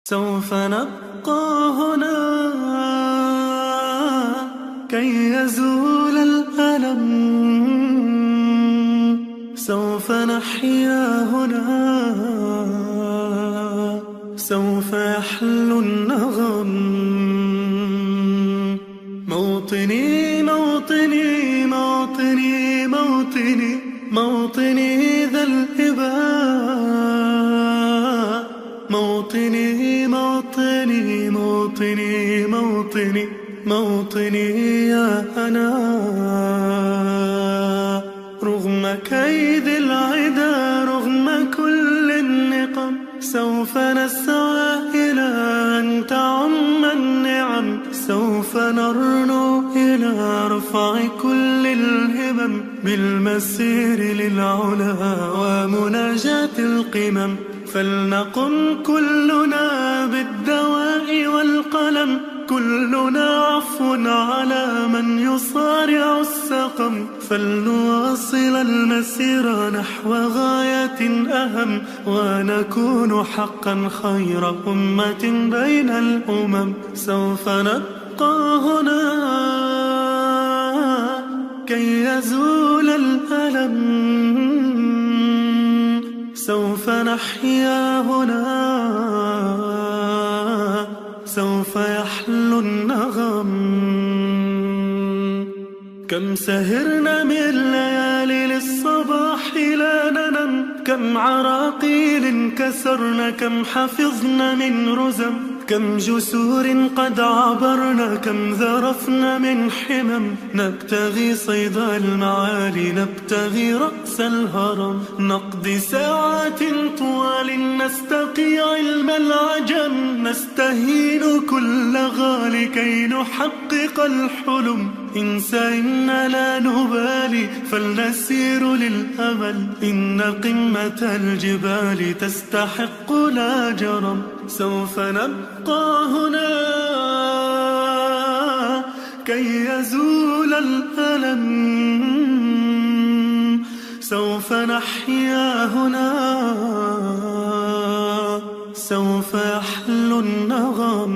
سوف نبقى هنا كي يزول الألم. سوف نحيا هنا، سوف يحلو النغم. موطني موطني موطني موطني موطني ذا الإباء. موطني موطني موطني موطني موطني يا أنا. رغم كيد العدا، رغم كل النقم، سوف نسعى إلى أن تعم النعم. سوف نرنو إلى رفع كل الهمم، بالمسير للعلا ومناجاة القمم. فلنقم كلنا بالدواء والقلم، كلنا عفو على من يصارع السقم. فلنواصل المسير نحو غاية أهم، ونكون حقا خير أمة بين الأمم. سوف نبقى هنا كي يزول الألم. سوف نحيا هنا، سوف يحلو النغم. كم سهرنا من ليالي للصباح لا ننم، كم عراقيل كسرنا، كم حفظنا من رزم، كم جسور قد عبرنا، كم ذرفنا من حمم. نبتغي صيد المعالي، نبتغي رأس الهرم، نقضي ساعات طوال نستقي علم العجم. نستهين كل غالي كي نحقق الحلم. إنسى إن لا نبالي، فلنسير للأمل. إن قمة الجبال تستحق لا جرم. سوف نبقى هنا كي يزول الألم. سوف نحيا هنا، سوف يحلو النغم.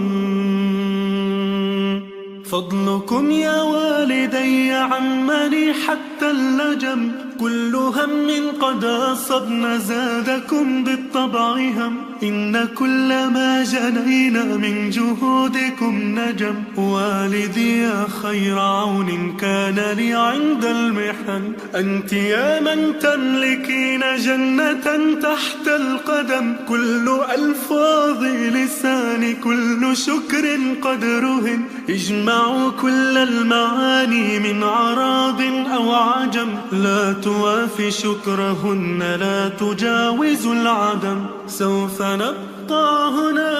فضلكم يا والدي عمني حتى اللجم، كل هم قد أصبنا زادكم بالطبع هم. إن كل ما جنينا من جهودكم نجم. والدي يا خير عون كان لي عند المحن، أنت يا من تملكين جنة تحت القدم. كل ألفاظ لساني كل شكر قد رهن، اجمعوا كل المعاني من عرب أو عجم. لا توافي شكرهن، لا تجاوز العدم. سوف نبقى هنا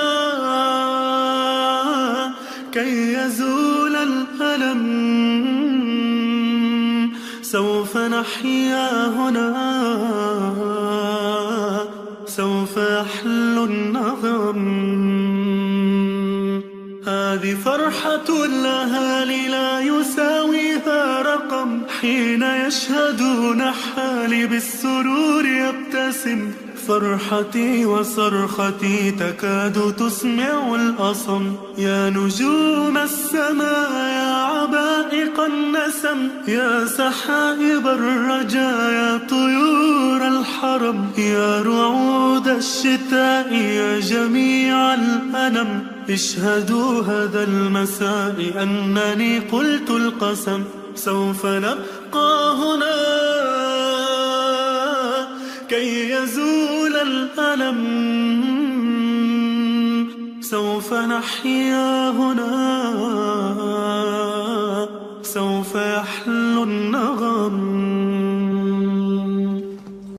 كي يزول الألم. سوف نحيا هنا، سوف يحلو النغم. هذه فرحة الأهالي لا يساويها رقم، حين يشهدون حالي بالسرور يبتسم. فرحتي وصرختي تكاد تسمع الأصم. يا نجوم السماء، يا عبائق النسم، يا سحائب الرجا، يا طيور الحرم، يا رعود الشتاء، يا جميع الأنم. اشهدوا هذا المساء أنني قلت القسم. سوف نبقى هنا كي يزول الألم. سوف نحيا هنا،